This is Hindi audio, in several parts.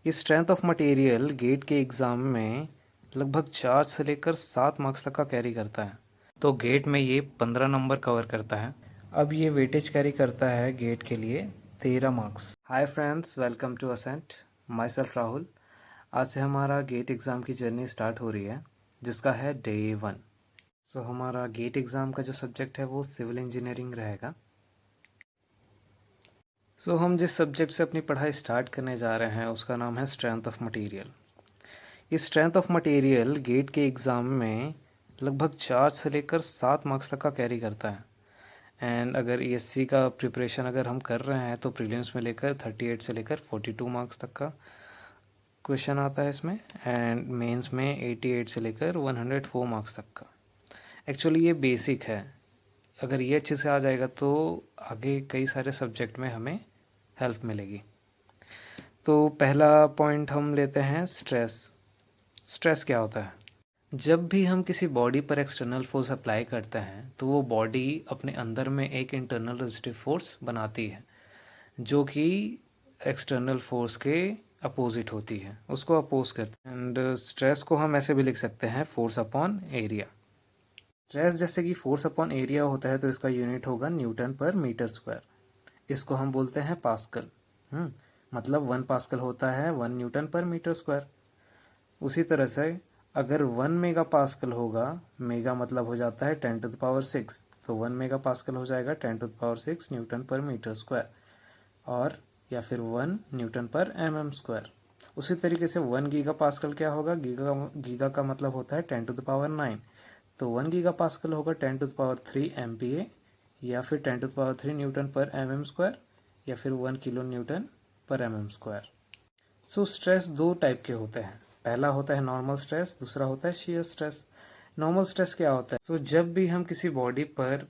ये स्ट्रेंथ ऑफ मटेरियल गेट के एग्ज़ाम में लगभग 4 से लेकर 7 मार्क्स तक का कैरी करता है। तो गेट में ये 15 नंबर कवर करता है। अब ये वेटेज कैरी करता है गेट के लिए 13 marks. Hi friends, welcome to Ascent. Myself Rahul. आज से हमारा गेट एग्ज़ाम की जर्नी स्टार्ट हो रही है, जिसका है डे 1। सो हमारा गेट एग्ज़ाम का जो सब्जेक्ट है वो सिविल इंजीनियरिंग रहेगा। हम जिस सब्जेक्ट से अपनी पढ़ाई स्टार्ट करने जा रहे हैं उसका नाम है स्ट्रेंथ ऑफ मटेरियल। ये स्ट्रेंथ ऑफ मटेरियल गेट के एग्ज़ाम में लगभग 4 से लेकर 7 मार्क्स तक का कैरी करता है। एंड अगर ईएससी का प्रिपरेशन अगर हम कर रहे हैं तो प्रीलिम्स में लेकर 38 से लेकर 42 मार्क्स तक का क्वेश्चन आता है इसमें, एंड मेंस में 88 से लेकर 104 मार्क्स तक का। एक्चुअली ये बेसिक है, अगर ये अच्छे से आ जाएगा तो आगे कई सारे सब्जेक्ट में हमें हेल्प मिलेगी। तो पहला पॉइंट हम लेते हैं स्ट्रेस। स्ट्रेस क्या होता है? जब भी हम किसी बॉडी पर एक्सटर्नल फोर्स अप्लाई करते हैं तो वो बॉडी अपने अंदर में एक इंटरनल रेजिस्टिव फोर्स बनाती है जो कि एक्सटर्नल फोर्स के अपोजिट होती है, उसको अपोज करते हैं। एंड स्ट्रेस को हम ऐसे भी लिख सकते हैं फोर्स अपॉन एरिया। स्ट्रेस जैसे कि फोर्स अपॉन एरिया होता है तो इसका यूनिट होगा न्यूटन पर मीटर स्क्वायर। इसको हम बोलते हैं पास्कल। मतलब 1 पास्कल होता है 1 न्यूटन पर मीटर स्क्वायर। उसी तरह से अगर 1 मेगा पास्कल होगा, मेगा मतलब हो जाता है 10⁶, तो 1 मेगा पास्कल हो जाएगा 10⁶ न्यूटन पर मीटर स्क्वायर, और या फिर 1 न्यूटन पर एम स्क्वायर। उसी तरीके से 1 गीगा पास्कल क्या होगा? गीगा का मतलब होता है 10⁹, तो 1 गीगा पास्कल होगा 10⁻³ MPa, या फिर 10⁻³ न्यूटन पर एम स्क्वायर, या फिर 1 किलो न्यूटन पर एम स्क्वायर। स्ट्रेस दो टाइप के होते हैं। पहला होता है नॉर्मल स्ट्रेस, दूसरा होता है शियर स्ट्रेस। नॉर्मल स्ट्रेस क्या होता है? जब भी हम किसी बॉडी पर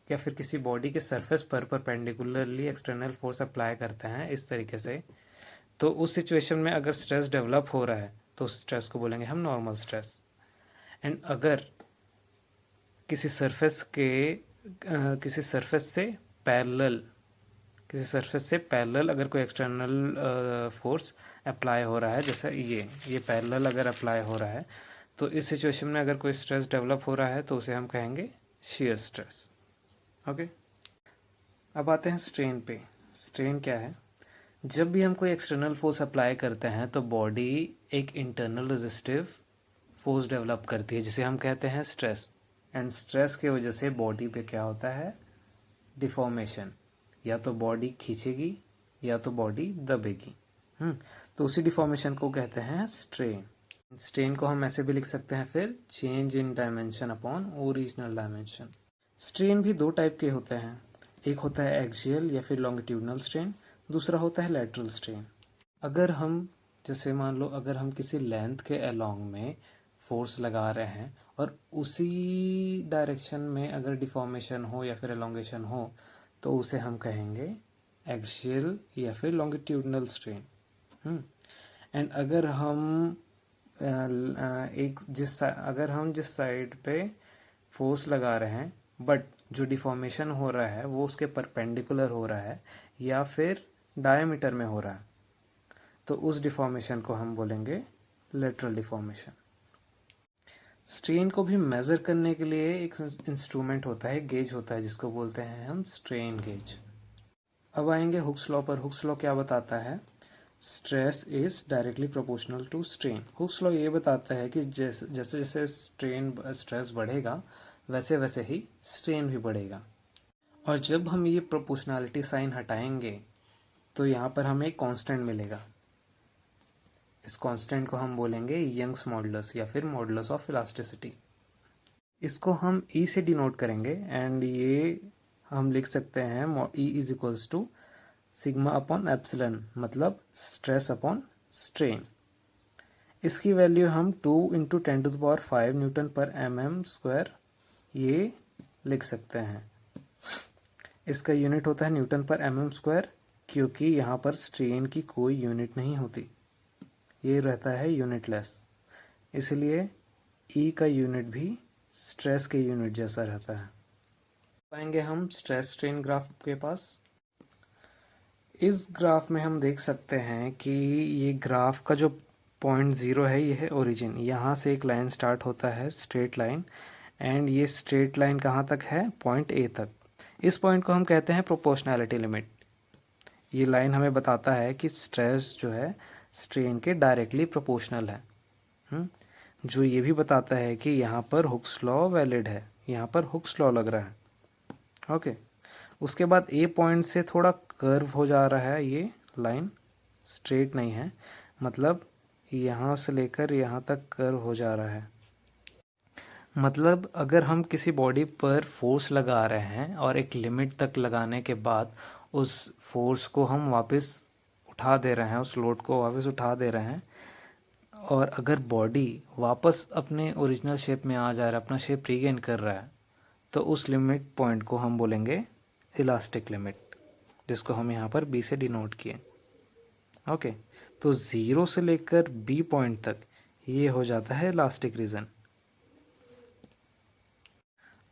या फिर किसी बॉडी के सरफेस पर परपेंडिकुलरली एक्सटर्नल फोर्स अप्लाई करते हैं इस तरीके से, तो उस सिचुएशन में अगर स्ट्रेस डेवलप हो रहा है तो उस स्ट्रेस को बोलेंगे हम नॉर्मल स्ट्रेस। एंड अगर किसी सरफेस के किसी सरफेस से पैरेलल अगर कोई एक्सटर्नल फोर्स अप्लाई हो रहा है, जैसे ये पैरेलल अगर अप्लाई हो रहा है, तो इस सिचुएशन में अगर कोई स्ट्रेस डेवलप हो रहा है तो उसे हम कहेंगे शियर स्ट्रेस। ओके, अब आते हैं स्ट्रेन पे। स्ट्रेन क्या है? जब भी हम कोई एक्सटर्नल फोर्स अप्लाई करते हैं तो बॉडी एक इंटरनल रेजिस्टिव फोर्स डेवलप करती है जिसे हम कहते हैं स्ट्रेस। एंड स्ट्रेस की वजह से बॉडी पे क्या होता है? डिफॉर्मेशन। या तो बॉडी खींचेगी या तो बॉडी दबेगी। तो उसी डिफॉर्मेशन को कहते हैं स्ट्रेन। स्ट्रेन को हम ऐसे भी लिख सकते हैं फिर, change in dimension upon original dimension. Strain भी दो टाइप के होते हैं। एक होता है एक्सियल या फिर लॉन्गिट्यूडनल स्ट्रेन, दूसरा होता है लैटरल स्ट्रेन। अगर हम जैसे मान लो अगर हम किसी लेंथ के अलोंग में फोर्स लगा रहे हैं और उसी डायरेक्शन में अगर डिफॉर्मेशन हो या फिर एलोंगेशन हो तो उसे हम कहेंगे एक्सियल या फिर लॉन्गिट्यूडनल स्ट्रेन। एंड अगर हम अगर हम जिस साइड पे फोर्स लगा रहे हैं बट जो डिफॉर्मेशन हो रहा है वो उसके परपेंडिकुलर हो रहा है या फिर डायमीटर में हो रहा है, तो उस डिफॉर्मेशन को हम बोलेंगे लेटरल डिफॉर्मेशन। स्ट्रेन को भी मेज़र करने के लिए एक इंस्ट्रूमेंट होता है, गेज होता है, जिसको बोलते हैं हम स्ट्रेन गेज। अब आएंगे हुक्स लॉ पर। हुक्स लॉ क्या बताता है? Stress is directly proportional to strain. Hooke's law ये बताता है कि जैसे जैसे स्ट्रेस बढ़ेगा वैसे वैसे ही स्ट्रेन भी बढ़ेगा। और जब हम ये प्रोपोर्शनैलिटी साइन हटाएंगे तो यहाँ पर हमें एक कांस्टेंट मिलेगा। इस कांस्टेंट को हम बोलेंगे यंग्स मॉडुलस या फिर मॉडुलस ऑफ इलास्टिसिटी। इसको हम ई से डिनोट करेंगे एंड ये हम लिख सकते हैं E is equals to sigma upon epsilon, मतलब स्ट्रेस अपॉन स्ट्रेन। इसकी वैल्यू हम 2 × 10⁵ न्यूटन पर एम स्क्वायर ये लिख सकते हैं। इसका यूनिट होता है न्यूटन पर एम स्क्वायर, क्योंकि यहाँ पर स्ट्रेन की कोई यूनिट नहीं होती, ये रहता है यूनिटलेस, इसलिए ई का यूनिट भी स्ट्रेस के यूनिट जैसा रहता है। पाएंगे हम स्ट्रेस स्ट्रेन ग्राफ के पास। इस ग्राफ में हम देख सकते हैं कि ये ग्राफ का जो पॉइंट ज़ीरो है ये है ओरिजिन। यहाँ से एक लाइन स्टार्ट होता है स्ट्रेट लाइन, एंड ये स्ट्रेट लाइन कहाँ तक है, पॉइंट ए तक। इस पॉइंट को हम कहते हैं प्रोपोर्शनैलिटी लिमिट। ये लाइन हमें बताता है कि स्ट्रेस जो है स्ट्रेन के डायरेक्टली प्रोपोर्शनल है। जो ये भी बताता है कि यहाँ पर हुक्स लॉ वैलिड है, यहाँ पर हुक्स लॉ लग रहा है। ओके, उसके बाद ए पॉइंट से थोड़ा कर्व हो जा रहा है, ये लाइन स्ट्रेट नहीं है, मतलब यहाँ से लेकर यहाँ तक कर्व हो जा रहा है। मतलब अगर हम किसी बॉडी पर फोर्स लगा रहे हैं और एक लिमिट तक लगाने के बाद उस फोर्स को हम वापस उठा दे रहे हैं, उस लोड को वापस उठा दे रहे हैं, और अगर बॉडी वापस अपने ओरिजिनल शेप में आ जा रहा है, अपना शेप रीगेन कर रहा है, तो उस लिमिट पॉइंट को हम बोलेंगे इलास्टिक लिमिट, जिसको हम यहाँ पर बी से डिनोट किए। ओके, तो ज़ीरो से लेकर बी पॉइंट तक ये हो जाता है इलास्टिक रीजन।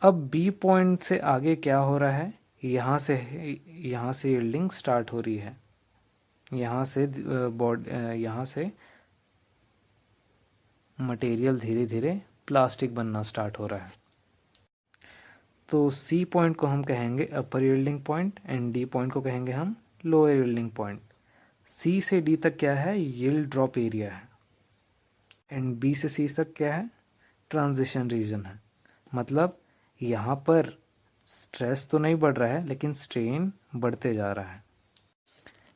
अब बी पॉइंट से आगे क्या हो रहा है, यहाँ से यील्डिंग स्टार्ट हो रही है, यहाँ से मटेरियल धीरे धीरे प्लास्टिक बनना स्टार्ट हो रहा है। तो सी पॉइंट को हम कहेंगे upper yielding point and D point को कहेंगे हम लोअर यील्डिंग पॉइंट। सी से डी तक क्या है, यील्ड ड्रॉप एरिया है, एंड बी से सी तक क्या है, ट्रांजिशन रीजन है। मतलब यहाँ पर स्ट्रेस तो नहीं बढ़ रहा है लेकिन स्ट्रेन बढ़ते जा रहा है।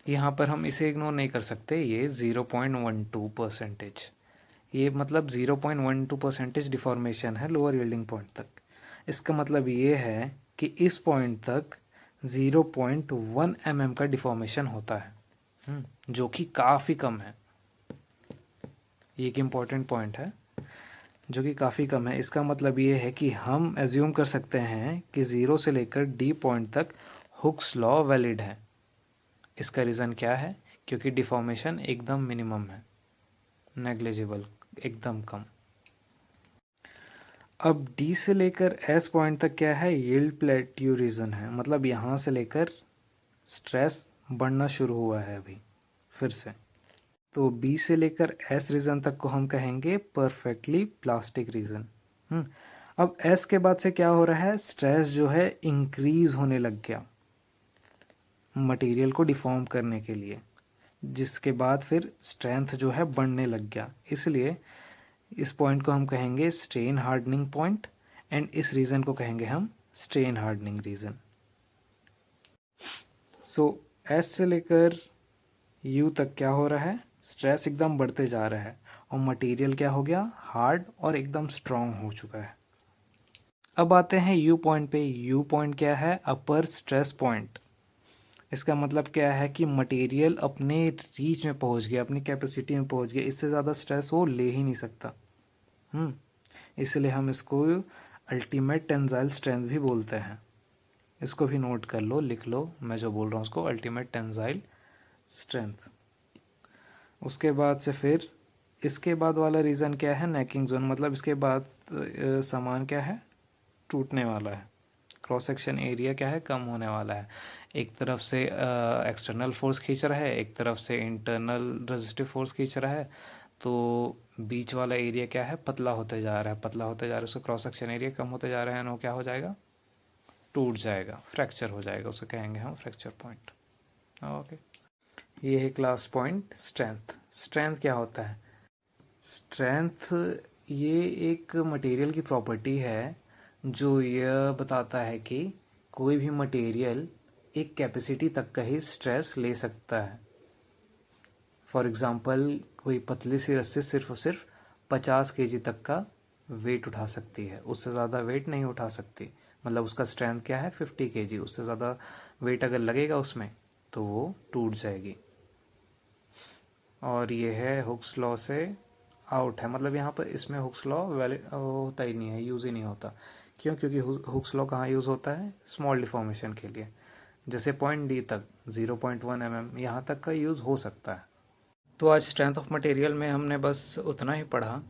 यहाँ पर हम इसे इग्नोर नहीं कर सकते, ये 0.12%, ये मतलब 0.12% डिफॉर्मेशन है लोअर यील्डिंग पॉइंट तक। इसका मतलब ये है कि इस पॉइंट तक 0.1 mm का डिफॉर्मेशन होता है, जो कि काफ़ी कम है। ये एक इम्पॉर्टेंट पॉइंट है, जो कि काफ़ी कम है। इसका मतलब ये है कि हम एज्यूम कर सकते हैं कि ज़ीरो से लेकर डी पॉइंट तक हुक्स लॉ वैलिड है। इसका रीज़न क्या है, क्योंकि डिफॉर्मेशन एकदम मिनिमम है, नेग्लिजिबल, एकदम कम। अब डी से लेकर एस पॉइंट तक क्या है, यील्ड प्लेट्यू रीजन है। मतलब यहाँ से लेकर स्ट्रेस बढ़ना शुरू हुआ है अभी फिर से। तो बी से लेकर एस रीजन तक को हम कहेंगे परफेक्टली प्लास्टिक रीजन। अब एस के बाद से क्या हो रहा है, स्ट्रेस जो है इंक्रीज होने लग गया मटेरियल को डिफॉर्म करने के लिए, जिसके बाद फिर स्ट्रेंथ जो है बढ़ने लग गया। इसलिए इस पॉइंट को हम कहेंगे स्ट्रेन हार्डनिंग पॉइंट, एंड इस रीजन को कहेंगे हम स्ट्रेन हार्डनिंग रीजन। सो एस से लेकर यू तक क्या हो रहा है, स्ट्रेस एकदम बढ़ते जा रहा है और मटेरियल क्या हो गया, हार्ड और एकदम स्ट्रॉन्ग हो चुका है। अब आते हैं यू पॉइंट पे। यू पॉइंट क्या है, अपर स्ट्रेस पॉइंट। इसका मतलब क्या है कि मटेरियल अपने रीच में पहुंच गया, अपनी कैपेसिटी में पहुंच गया, इससे ज़्यादा स्ट्रेस वो ले ही नहीं सकता। इसलिए हम इसको अल्टीमेट टेंसाइल स्ट्रेंथ भी बोलते हैं। इसको भी नोट कर लो, लिख लो, मैं जो बोल रहा हूँ उसको, अल्टीमेट टेंसाइल स्ट्रेंथ। उसके बाद से फिर इसके बाद वाला रीज़न क्या है, नेकिंग जोन। मतलब इसके बाद सामान क्या है, टूटने वाला है। क्रॉस सेक्शन एरिया क्या है, कम होने वाला है। एक तरफ से एक्सटर्नल फोर्स खींच रहा है, एक तरफ से इंटरनल रेजिस्टिव फोर्स खींच रहा है, तो बीच वाला एरिया क्या है, पतला होते जा रहा है, पतला होते जा रहा है। उसका क्रॉस सेक्शन एरिया कम होते जा रहा है, वो क्या हो जाएगा, टूट जाएगा, फ्रैक्चर हो जाएगा, उसे कहेंगे हम फ्रैक्चर पॉइंट। ओके, ये है क्लास पॉइंट स्ट्रेंथ। स्ट्रेंथ क्या होता है, स्ट्रेंथ ये एक मटेरियल की प्रॉपर्टी है जो यह बताता है कि कोई भी मटेरियल एक कैपेसिटी तक का ही स्ट्रेस ले सकता है। फॉर एग्ज़ाम्पल कोई पतली सी रस्सी सिर्फ और सिर्फ 50 kg तक का वेट उठा सकती है, उससे ज़्यादा वेट नहीं उठा सकती। मतलब उसका स्ट्रेंथ क्या है, 50 kg। उससे ज़्यादा वेट अगर लगेगा उसमें तो वो टूट जाएगी। और ये है हुक्स लॉ से आउट है। मतलब यहाँ पर इसमें हुक्स लॉ वैलिड होता ही नहीं है, यूज़ ही नहीं होता। क्यों, क्योंकि हुक्स लॉ कहाँ यूज़ होता है, स्मॉल डिफॉर्मेशन के लिए। जैसे पॉइंट डी तक 0.1 mm यहाँ तक का यूज़ हो सकता है। तो आज स्ट्रेंथ ऑफ मटेरियल में हमने बस उतना ही पढ़ा।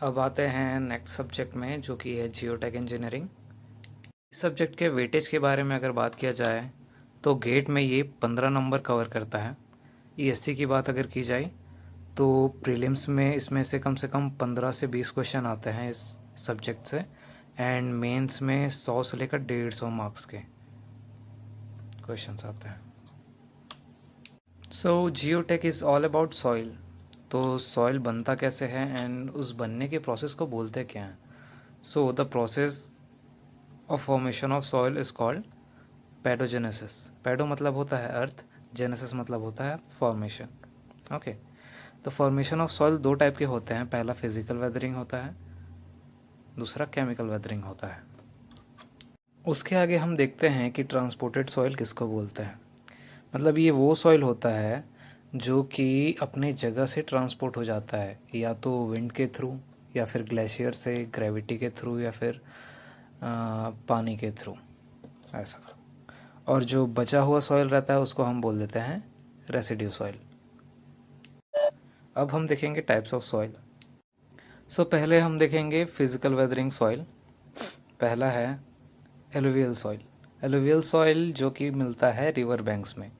अब आते हैं नेक्स्ट सब्जेक्ट में, जो कि है जियोटेक इंजीनियरिंग। इस सब्जेक्ट के वेटेज के बारे में अगर बात किया जाए तो गेट में ये 15 नंबर कवर करता है। ईएससी की बात अगर की जाए तो प्रीलिम्स में इसमें से कम 15 से 20 क्वेश्चन आते हैं इस सब्जेक्ट से, एंड मेंस में 100 से लेकर 150 मार्क्स के क्वेश्चंस आते हैं। So geotech is all about soil. तो सॉइल बनता कैसे है एंड उस बनने के प्रोसेस को बोलते क्या हैं? So the process of formation of soil is called pedogenesis. Pedo मतलब होता है अर्थ, जेनेसिस मतलब होता है फॉर्मेशन। ओके, तो फॉर्मेशन ऑफ सॉइल दो टाइप के होते हैं। पहला फिजिकल वेदरिंग होता है, दूसरा केमिकल वेदरिंग होता है। उसके आगे हम देखते हैं कि ट्रांसपोर्टेड सॉइल किसको बोलते हैं। मतलब ये वो सॉइल होता है जो कि अपने जगह से ट्रांसपोर्ट हो जाता है, या तो विंड के थ्रू, या फिर ग्लेशियर से, ग्रेविटी के थ्रू, या फिर पानी के थ्रू, ऐसा। और जो बचा हुआ सॉइल रहता है उसको हम बोल देते हैं रेसिड्यू सॉइल। अब हम देखेंगे टाइप्स ऑफ सॉइल। सो पहले हम देखेंगे फिजिकल वेदरिंग सॉइल। पहला है एलुवियल सॉइल। एलुवियल सॉइल जो कि मिलता है रिवर बैंक्स में,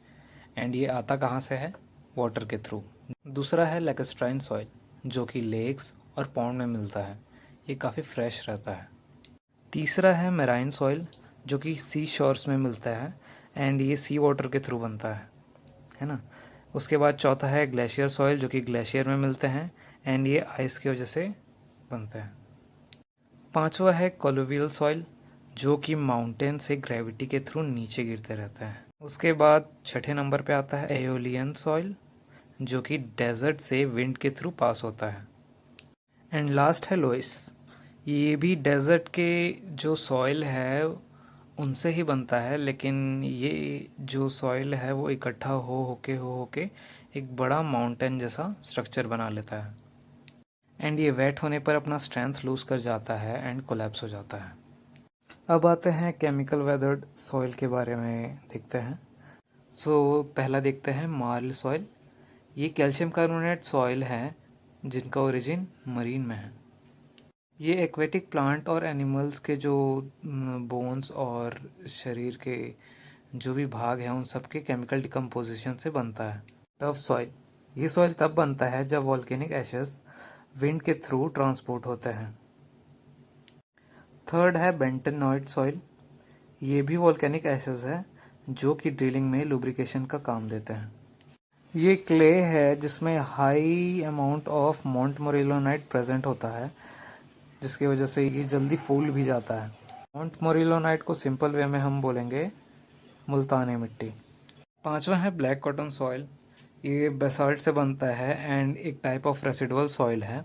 एंड ये आता कहाँ से है? वाटर के थ्रू। दूसरा है लैकेस्ट्राइन सॉइल जो कि लेक्स और पॉन्ड में मिलता है, ये काफ़ी फ्रेश रहता है। तीसरा है मेराइन सॉइल जो कि सी शोर्स में मिलता है, एंड ये सी वाटर के थ्रू बनता है ना। उसके बाद चौथा है ग्लेशियर सॉइल जो कि ग्लेशियर में मिलते हैं, एंड ये आइस की वजह से बनते हैं। पांचवा है कोलुवियल सॉइल जो कि माउंटेन से ग्रेविटी के थ्रू नीचे गिरते रहते हैं। उसके बाद छठे नंबर पे आता है एओलियन सॉइल जो कि डेजर्ट से विंड के थ्रू पास होता है। एंड लास्ट है लोइस। ये भी डेजर्ट के जो सॉइल है उनसे ही बनता है, लेकिन ये जो सॉइल है वो इकट्ठा हो के एक बड़ा माउंटेन जैसा स्ट्रक्चर बना लेता है, एंड ये वेट होने पर अपना स्ट्रेंथ लूज कर जाता है एंड कोलैप्स हो जाता है। अब आते हैं केमिकल वेदर्ड सॉइल के बारे में देखते हैं। सो पहला देखते हैं मार्ल सॉइल। ये कैल्शियम कार्बोनेट सॉइल है जिनका ओरिजिन मरीन में है। ये एक्वेटिक प्लांट और एनिमल्स के जो बोन्स और शरीर के जो भी भाग हैं उन सब के केमिकल डिकम्पोजिशन से बनता है। टफ सॉइल, ये सॉइल तब बनता है जब वॉल्केनिक एशेस विंड के थ्रू ट्रांसपोर्ट होते हैं। थर्ड है बेंटनॉइड सॉइल। ये भी वॉल्केनिक एशेस है जो कि ड्रिलिंग में लुब्रिकेशन का काम देते हैं। ये क्ले है जिसमें high amount of montmorillonite present होता है, जिसकी वजह से ये जल्दी फूल भी जाता है। मोंटमोरिलोनाइट को सिंपल वे में हम बोलेंगे मुल्तानी मिट्टी। पांचवा है ब्लैक कॉटन सॉइल। ये बेसाल्ट से बनता है एंड एक टाइप ऑफ रेसिडुअल सॉइल है।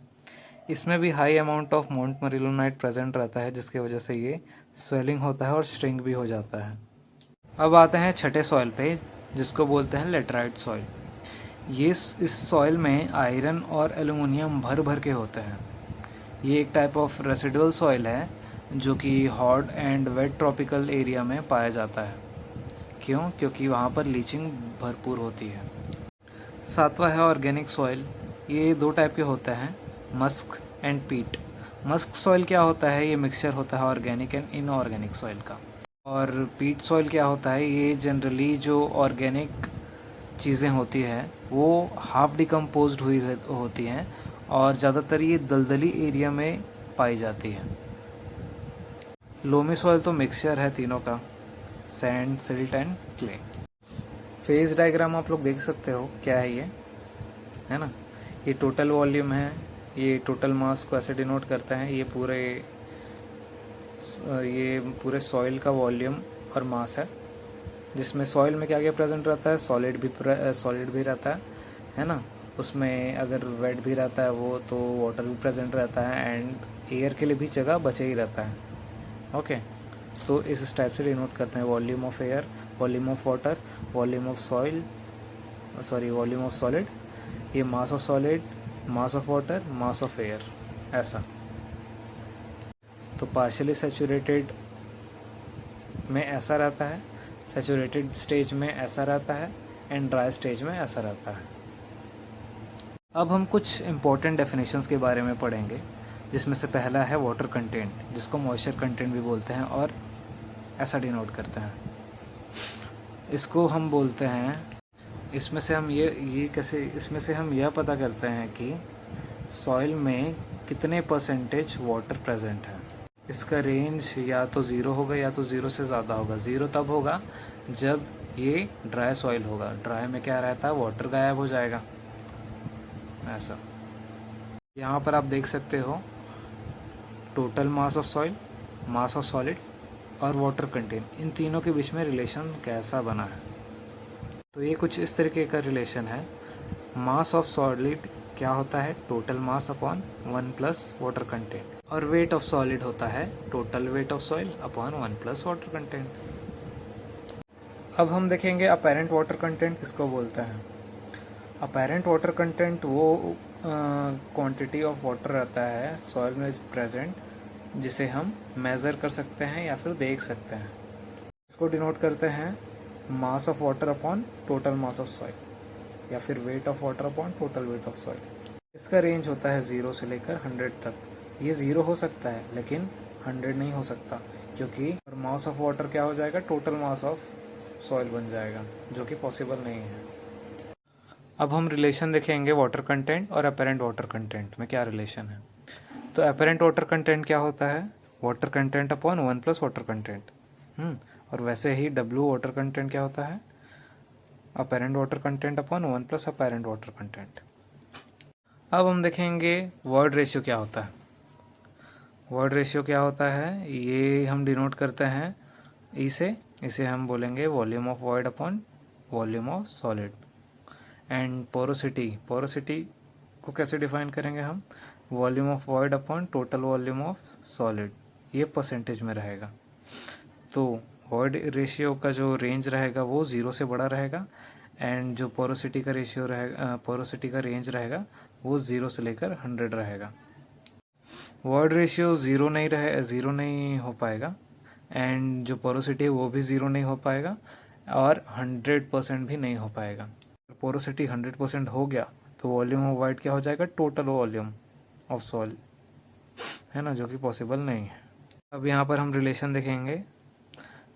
इसमें भी high amount of montmorillonite present रहता है, जिसकी वजह से ये स्वेलिंग होता है और श्रिंक भी हो जाता है। अब आते हैं छठे सॉइल पे जिसको बोलते हैं लेटराइट सॉइल। ये इस सॉइल में आयरन और एल्युमिनियम भर भर के होते हैं। ये एक टाइप ऑफ रेसिडुअल सॉइल है जो कि hot and wet tropical area में पाया जाता है। क्यों? क्योंकि वहाँ पर लीचिंग भरपूर होती है। सातवां है ऑर्गेनिक सॉइल। ये दो टाइप के होते हैं, मस्क एंड पीट। मस्क सॉइल क्या होता है? ये मिक्सचर होता है ऑर्गेनिक एंड इनऑर्गेनिक सॉइल का। और पीट सॉइल क्या होता है? ये जनरली जो ऑर्गेनिक चीज़ें होती हैं वो हाफ डिकम्पोज्ड हुई होती हैं और ज़्यादातर ये दलदली एरिया में पाई जाती है। लोमी सॉइल तो मिक्सचर है तीनों का, sand, silt and clay. Phase diagram आप लोग देख सकते हो, क्या है ये, है ना। ये टोटल वॉल्यूम है, ये टोटल मास को ऐसे डिनोट करता है। ये पूरे सॉइल का वॉल्यूम और मास है, जिसमें सॉइल में क्या क्या प्रेजेंट रहता है? सॉलिड भी रहता है ना। उसमें अगर वेट भी रहता है वो, तो वाटर भी प्रेजेंट रहता है, एंड एयर के लिए भी जगह बचे ही रहता है। ओके, तो इस टाइप से डिनोट करते हैं volume of air, volume of water, volume of solid, ये mass of solid, mass of water, mass of air, ऐसा। तो पार्शियली सैचुरेटेड में ऐसा रहता है, सैचुरेटेड स्टेज में ऐसा रहता है, एंड ड्राई स्टेज में ऐसा रहता है। अब हम कुछ इम्पोर्टेंट डेफिनेशंस के बारे में पढ़ेंगे, जिसमें से पहला है वाटर कंटेंट, जिसको मॉइस्चर कंटेंट भी बोलते हैं और ऐसा डिनोट करते हैं। इसको हम बोलते हैं, इसमें से हम ये कैसे, इसमें से हम यह पता करते हैं कि सॉइल में कितने परसेंटेज वाटर प्रेजेंट है। इसका रेंज या तो ज़ीरो होगा या तो ज़ीरो से ज़्यादा होगा। ज़ीरो तब होगा जब ये ड्राई सॉइल होगा। ड्राई में क्या रहता है, वाटर गायब हो जाएगा ऐसा। यहाँ पर आप देख सकते हो total mass of soil, mass of solid और वाटर कंटेंट, इन तीनों के बीच में रिलेशन कैसा बना है। तो ये कुछ इस तरीके का रिलेशन है। मास ऑफ सॉलिड क्या होता है, total mass upon 1 plus water content, और वेट ऑफ सॉलिड होता है total weight of soil upon 1 plus water content. अब हम देखेंगे अपेरेंट वाटर कंटेंट किसको बोलते हैं। अपेरेंट वाटर कंटेंट वो क्वांटिटी ऑफ वाटर रहता है सॉइल में प्रेजेंट जिसे हम मेज़र कर सकते हैं या फिर देख सकते हैं। इसको डिनोट करते हैं मास of water upon total mass of soil या फिर weight of water upon total weight of soil. इसका रेंज होता है 0 से लेकर 100 तक। ये 0 हो सकता है लेकिन 100 नहीं हो सकता, क्योंकि मास ऑफ वाटर क्या हो जाएगा, टोटल मास ऑफ सॉइल बन जाएगा, जो कि पॉसिबल नहीं है। अब हम रिलेशन देखेंगे वाटर कंटेंट और अपेरेंट वाटर कंटेंट में क्या रिलेशन है। तो अपेरेंट वाटर कंटेंट क्या होता है, water content upon 1 plus water content. और वैसे ही W वाटर कंटेंट क्या होता है, apparent water content upon 1 plus apparent water content. अब हम देखेंगे वर्ड रेशियो क्या होता है। वर्ड रेशियो क्या होता है, ये हम डिनोट करते हैं इसे हम बोलेंगे volume of void upon volume of solid. And porosity को कैसे डिफाइन करेंगे हम, volume of void upon total volume of solid, ये परसेंटेज में रहेगा। तो वॉइड रेशियो का जो रेंज रहेगा वो 0 से बड़ा रहेगा, एंड जो पोरोसिटी का रेशियो रहेगा, पोरोसिटी का रेंज रहेगा वो 0 से लेकर 100 रहेगा। वॉइड रेशियो ज़ीरो नहीं हो पाएगा, एंड जो पोरोसिटी है वो भी 0 नहीं हो पाएगा, और 100% भी नहीं हो पाएगा। पोरोसिटी 100% हो गया तो वॉल्यूम ऑफ वाइड क्या हो जाएगा, टोटल वॉल्यूम ऑफ सॉइल, है ना, जो कि पॉसिबल नहीं है। अब यहाँ पर हम रिलेशन देखेंगे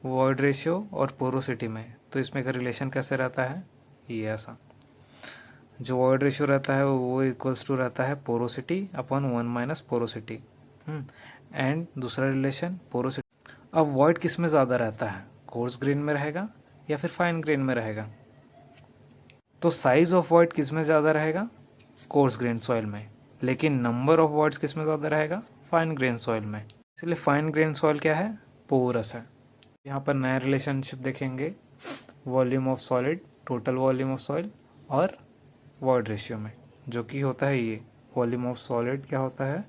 वॉइड रेशियो और पोरोसिटी में। तो इसमें का रिलेशन कैसे रहता है, ये ऐसा, जो वॉइड रेशियो रहता है वो इक्वल्स टू रहता है porosity upon 1 minus porosity. And दूसरा रिलेशन पोरोसिटी। अब वॉइड किस में ज़्यादा रहता है, कोर्स ग्रेन में रहेगा या फिर फाइन ग्रेन में रहेगा। तो साइज ऑफ वॉइड किस में ज़्यादा रहेगा, कोर्स ग्रेन सॉइल में, लेकिन नंबर ऑफ वॉइड्स किस में ज़्यादा रहेगा, फाइन ग्रेन सॉइल में। इसलिए फाइन ग्रेन सॉइल क्या है, पोरस है। यहाँ पर नया रिलेशनशिप देखेंगे volume of solid, total volume of soil और वॉइड रेशियो में, जो कि होता है ये वॉल्यूम ऑफ सॉलिड क्या होता है,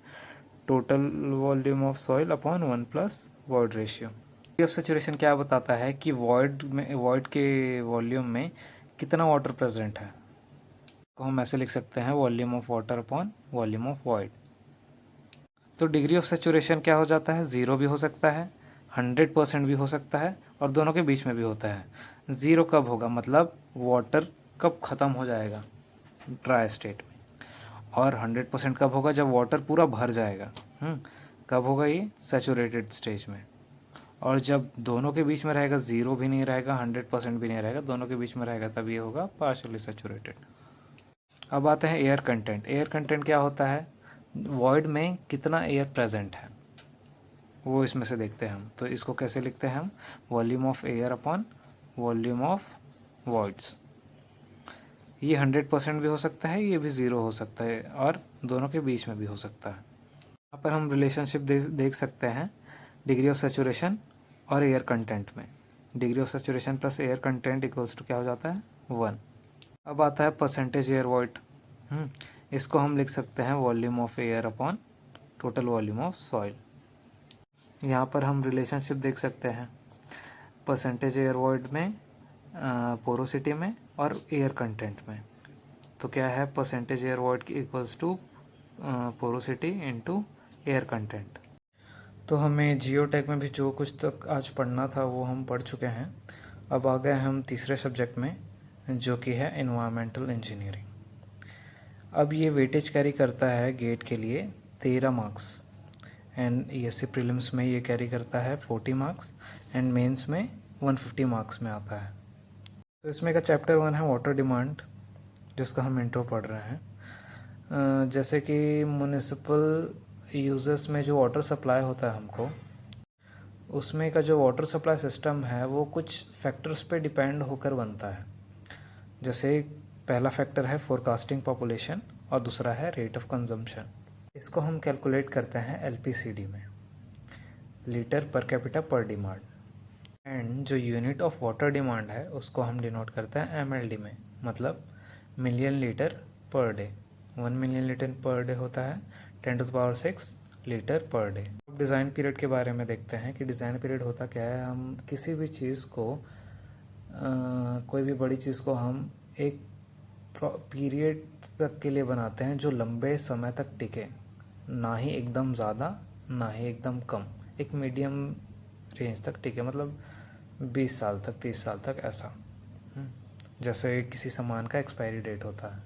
total volume of soil upon 1 plus void ratio. Of saturation क्या बताता है कि वॉइड के वॉल्यूम में कितना वाटर प्रेजेंट है। तो हम ऐसे लिख सकते हैं volume of water upon volume of void. तो डिग्री ऑफ सैचुरेशन क्या हो जाता है, 0 भी हो सकता है, 100% भी हो सकता है, और दोनों के बीच में भी होता है। 0 कब होगा, मतलब वाटर कब ख़त्म हो जाएगा, ड्राई स्टेट में। और 100% कब होगा, जब वाटर पूरा भर जाएगा। कब होगा ये, सैचुरेटेड स्टेज में। और जब दोनों के बीच में रहेगा, 0 भी नहीं रहेगा 100% भी नहीं रहेगा, दोनों के बीच में रहेगा, तब ये होगा पार्शियली सैचुरेटेड। अब आते हैं एयर कंटेंट। एयर कंटेंट क्या होता है, वॉइड में कितना एयर प्रेजेंट है वो इसमें से देखते हैं हम। तो इसको कैसे लिखते हैं हम, volume of air upon volume of voids. ये 100% भी हो सकता है, ये भी 0 हो सकता है, और दोनों के बीच में भी हो सकता है। यहाँ पर हम रिलेशनशिप देख सकते हैं डिग्री ऑफ सैचुरेशन और एयर कंटेंट में। Degree of saturation plus air content equals to क्या हो जाता है, 1। अब आता है परसेंटेज एयर वॉइड। इसको हम लिख सकते हैं volume of air upon total volume of soil. यहाँ पर हम रिलेशनशिप देख सकते हैं परसेंटेज एयर वॉइड में, पोरोसिटी में और एयर कंटेंट में। तो क्या है, परसेंटेज एयर वॉइड की equals to porosity into air content. तो हमें जियोटेक में भी जो कुछ तक आज पढ़ना था वो हम पढ़ चुके हैं। अब आ गए हम तीसरे सब्जेक्ट में, जो कि है एनवायरमेंटल इंजीनियरिंग। अब ये वेटेज कैरी करता है गेट के लिए 13 मार्क्स, एंड ESC प्रीलिम्स में ये कैरी करता है 40 मार्क्स, एंड मेंस में 150 मार्क्स में आता है। तो इसमें का चैप्टर 1 है वाटर डिमांड, जिसका हम इंट्रो पढ़ रहे हैं। जैसे कि म्युनिसिपल यूजर्स में जो वाटर सप्लाई होता है हमको, उसमें का जो वाटर सप्लाई सिस्टम है वो कुछ फैक्टर्स पे डिपेंड होकर बनता है। जैसे पहला फैक्टर है फोरकास्टिंग पॉपुलेशन और दूसरा है रेट ऑफ कंजम्पशन। इसको हम कैलकुलेट करते हैं एलपीसीडी में, लीटर पर कैपिटा पर डिमांड। एंड जो यूनिट ऑफ वाटर डिमांड है उसको हम डिनोट करते हैं एमएलडी में, मतलब million litre per day. 1 million litre per day होता है 10⁶ लीटर पर डे। अब डिज़ाइन पीरियड के बारे में देखते हैं कि डिज़ाइन पीरियड होता क्या है। हम किसी भी चीज़ को कोई भी बड़ी चीज़ को हम एक पीरियड तक के लिए बनाते हैं जो लंबे समय तक टिके, ना ही एकदम ज़्यादा ना ही एकदम कम, एक मीडियम रेंज तक टिके, मतलब 20 साल तक 30 साल तक ऐसा। जैसे किसी सामान का एक्सपायरी डेट होता है।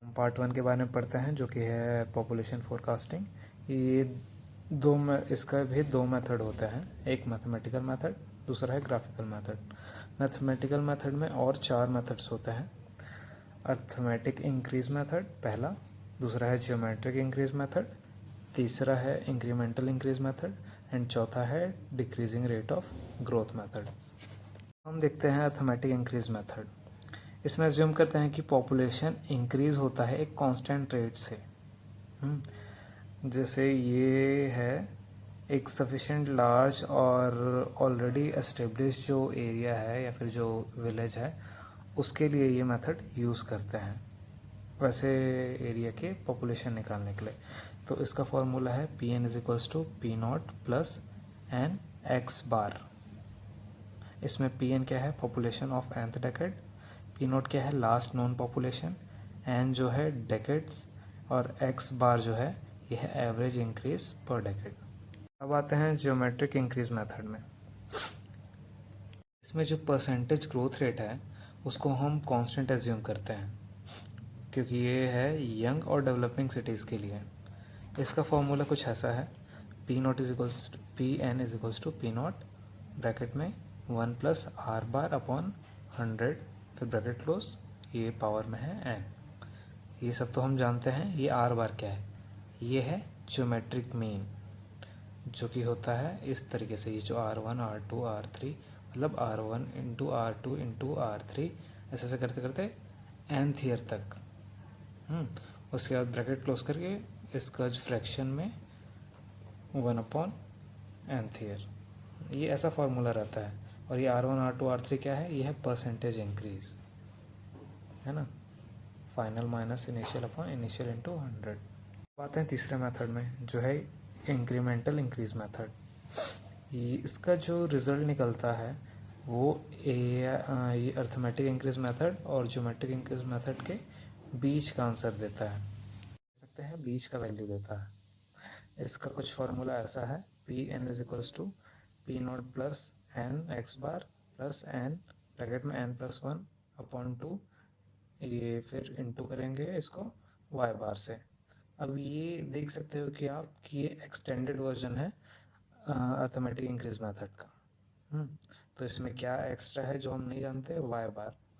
हम पार्ट 1 के बारे में पढ़ते हैं जो कि है पॉपुलेशन फोरकास्टिंग। ये इसका भी दो मेथड होते हैं, एक मैथमेटिकल मेथड, दूसरा है ग्राफिकल मेथड। मैथमेटिकल मेथड में और 4 मेथड्स होते हैं। अर्थमेटिक इंक्रीज मेथड पहला, दूसरा है जियोमेट्रिक इंक्रीज मेथड, तीसरा है इंक्रीमेंटल इंक्रीज मेथड एंड चौथा है decreasing rate of growth method. हम देखते हैं अर्थमेटिक इंक्रीज मेथड। इसमें अज्यूम करते हैं कि पॉपुलेशन इंक्रीज होता है एक कांस्टेंट रेट से। जैसे ये है एक सफिशेंट लार्ज और ऑलरेडी एस्टेब्लिश जो एरिया है या फिर जो विलेज है, उसके लिए ये मेथड यूज़ करते हैं वैसे एरिया के पॉपुलेशन निकालने के लिए। तो इसका फॉर्मूला है Pn = P0 + n(x)। इसमें Pn क्या है, population of nth decade, P0 क्या है, लास्ट नोन पॉपुलेशन, n जो है डेकेड्स और x जो है ये है एवरेज इंक्रीज पर डेकेड। अब आते हैं ज्योमेट्रिक इंक्रीज मेथड में। इसमें जो परसेंटेज ग्रोथ रेट है उसको हम कांस्टेंट एज्यूम करते हैं, क्योंकि ये है यंग और डेवलपिंग सिटीज़ के लिए। इसका फॉर्मूला कुछ ऐसा है, P0 = Pn = P0 ब्रैकेट में 1 + r/100 फिर ब्रैकेट क्लोज, ये पावर में है n। ये सब तो हम जानते हैं। ये r क्या है, ये है ज्योमेट्रिक मीन, जो कि होता है इस तरीके से, ये जो r1 r2 r3 मतलब r1 × r2 × r3 ऐसे ऐसे करते करते nth ईयर तक। उसके बाद ब्रैकेट क्लोज करके इसका जो फ्रैक्शन में 1/nth ईयर, ये ऐसा फार्मूला रहता है। और ये r1 r2 r3 क्या है, ये है परसेंटेज इंक्रीज, है ना, final minus initial upon initial × 100। आते हैं तीसरे मेथड में जो है इंक्रीमेंटल इंक्रीज मेथड। इसका जो रिज़ल्ट निकलता है वो ये अर्थमेटिक इंक्रीज मेथड और ज्योमेट्रिक इंक्रीज मेथड के बीच का आंसर देता है, सकते हैं बीच का वैल्यू देता है। इसका कुछ फार्मूला ऐसा है, Pn = P0 + n(x) + n bracket में n+1/2, ये फिर इंटू करेंगे इसको y से। अब ये देख सकते हो कि आप कि ये एक्सटेंडेड वर्जन है अर्थमेटिक इंक्रीज मेथड का। तो इसमें क्या एक्स्ट्रा है जो हम नहीं जानते, y।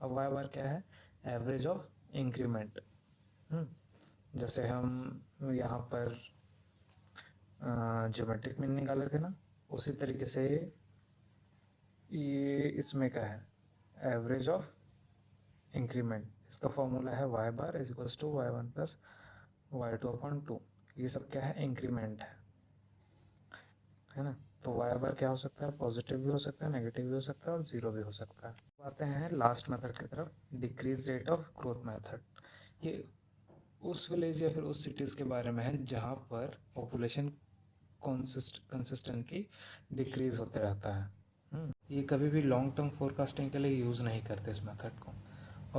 अब y क्या है, एवरेज ऑफ इंक्रीमेंट। जैसे हम यहाँ पर ज्योमेट्रिक मीन निकाले थे ना, उसी तरीके से ये इसमें का है एवरेज ऑफ इंक्रीमेंट। इसका फॉर्मूला है y = y1 + y2/2। ये सब क्या है, इंक्रीमेंट है ना। तो y क्या हो सकता है, पॉजिटिव भी हो सकता है, नेगेटिव भी हो सकता है और 0 भी हो सकता है। आते हैं लास्ट मेथड की तरफ, decrease rate of growth method. ये उस विलेज या फिर उस सिटीज़ के बारे में है जहाँ पर पॉपुलेशन कंसिस्टेंटली डिक्रीज होते रहता है। ये कभी भी लॉन्ग टर्म फोरकास्टिंग के लिए यूज़ नहीं करते इस मेथड को।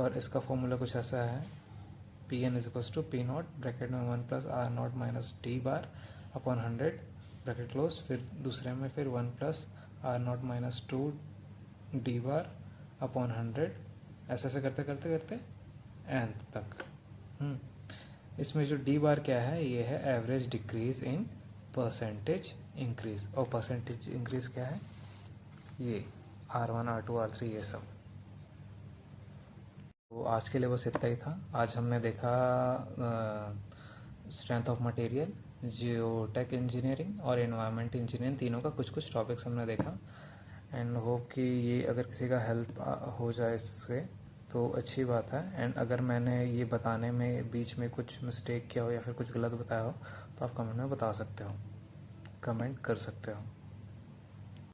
और इसका फॉर्मूला कुछ ऐसा है, Pn = P0 ब्रैकेट में 1 + r0 - d/100 ब्रैकेट क्लोज, फिर दूसरे में फिर 1 + r0 - 2 d/100, ऐसे ऐसे करते करते करते nth तक। इसमें जो d क्या है, ये है average decrease in percentage increase. और परसेंटेज इंक्रीज क्या है, ये r1 r2 r3 ये सब। तो आज के लिए बस इतना ही था। आज हमने देखा strength of material, geotech engineering और एनवायरनमेंट इंजीनियरिंग, तीनों का कुछ कुछ टॉपिक्स हमने देखा। एंड होप कि ये अगर किसी का हेल्प हो जाए इससे तो अच्छी बात है। एंड अगर मैंने ये बताने में बीच में कुछ मिस्टेक किया हो या फिर कुछ गलत बताया हो तो आप कमेंट में बता सकते हो, कमेंट कर सकते हो।